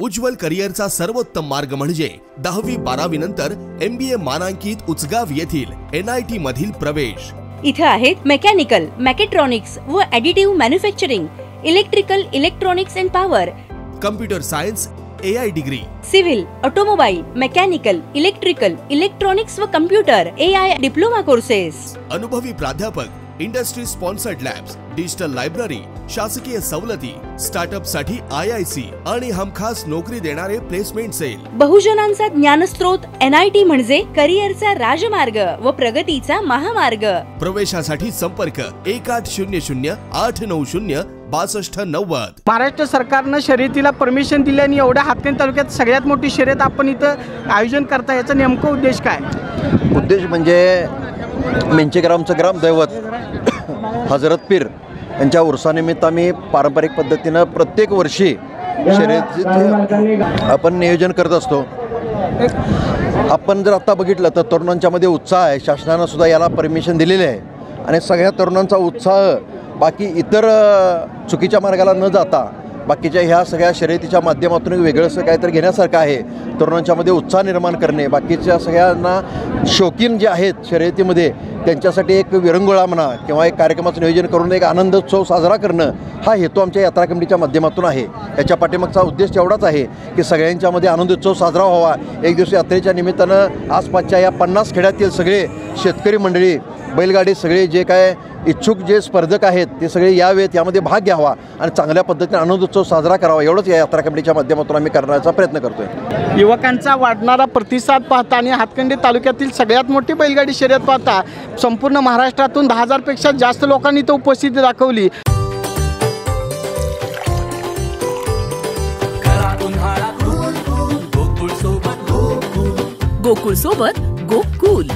उज्ज्वल करिअरचा सर्वोत्तम मार्ग म्हणजे 10वी-12वी नंतर MBA मानांकित उचगाव येथील NIT मधील प्रवेश। इथे आहेत मेकॅनिकल, मॅकेट्रॉनिक्स व additive manufacturing, electrical, electronics and power, computer science, AI degree, civil, automobile, mechanical, electrical, electronics व कम्प्युटर AI डिप्लोमा कोर्सेस, अनुभवी प्राध्यापक, industry sponsored labs, digital library, शासकीय सवलती, स्टार्टअप साठी IIC आणि हमखास नोकरी देणारे प्लेसमेंट सेल। बहुजनांचा ज्ञानस्रोत NIT म्हणजे करिअरचा राजमार्ग व प्रगतीचा महामार्ग। प्रवेशासाठी संपर्क 1800 890 6290। महाराष्ट्र सरकारने शर्यतीला परमिशन दिल्याने एवढ्या हातकणंगले तालुक्यात सगळ्यात मोठी शर्यत आपण इथं आयोजन करता, याचा नेमका उद्देश काय? उद्देश म्हणजे मेंचेग्रामचं ग्रामदैवत हजरत पीर यांच्या उर्सानिमित्त आम्ही पारंपरिक पद्धतीनं प्रत्येक वर्षी शर्यतीचे आपण नियोजन करत असतो। आपण जर आता बघितलं तर तरुणांच्यामध्ये उत्साह आहे, शासनानं सुद्धा याला परमिशन दिलेली आहे आणि सगळ्या तरुणांचा उत्साह बाकी इतर चुकीच्या मार्गाला न जाता बाकीच्या ह्या सगळ्या शर्यतीच्या माध्यमातून वेगळंसं काहीतरी घेण्यासारखं आहे। तरुणांच्यामध्ये उत्साह निर्माण करणे, बाकीच्या सगळ्यांना शौकीन जे आहेत शर्यतीमध्ये त्यांच्यासाठी एक विरंगुळा म्हणा किंवा एक कार्यक्रमाचं नियोजन करून एक आनंद उत्सव साजरा करणं हा हेतू आमच्या यात्रा कमिटीच्या माध्यमातून आहे। याच्या पाठीमागचा उद्देश एवढाच आहे की सगळ्यांच्यामध्ये आनंद उत्सव साजरा व्हावा। एक दिवस यात्रेच्या निमित्तानं आसपासच्या या 50 खेड्यातील सगळे शेतकरी मंडळी, बैलगाडी सगळे जे काय इच्छुक जे स्पर्धक आहेत ते सगळे यावेत, यामध्ये भाग घ्यावा आणि चांगल्या पद्धतीने आनंद उत्सव साजरा करावा, एवढंच या यात्रा कमिटीच्या माध्यमातून आम्ही करण्याचा प्रयत्न करतोय। युवकांचा वाढणारा प्रतिसाद पाहता आणि हातकणंगले तालुक्यातील सगळ्यात मोठी बैलगाडी शर्यत पाहता संपूर्ण महाराष्ट्रातून 10,000 पेक्षा जास्त लोकांनी इथं उपस्थिती दाखवली। गोकुळ सोबत गोकुल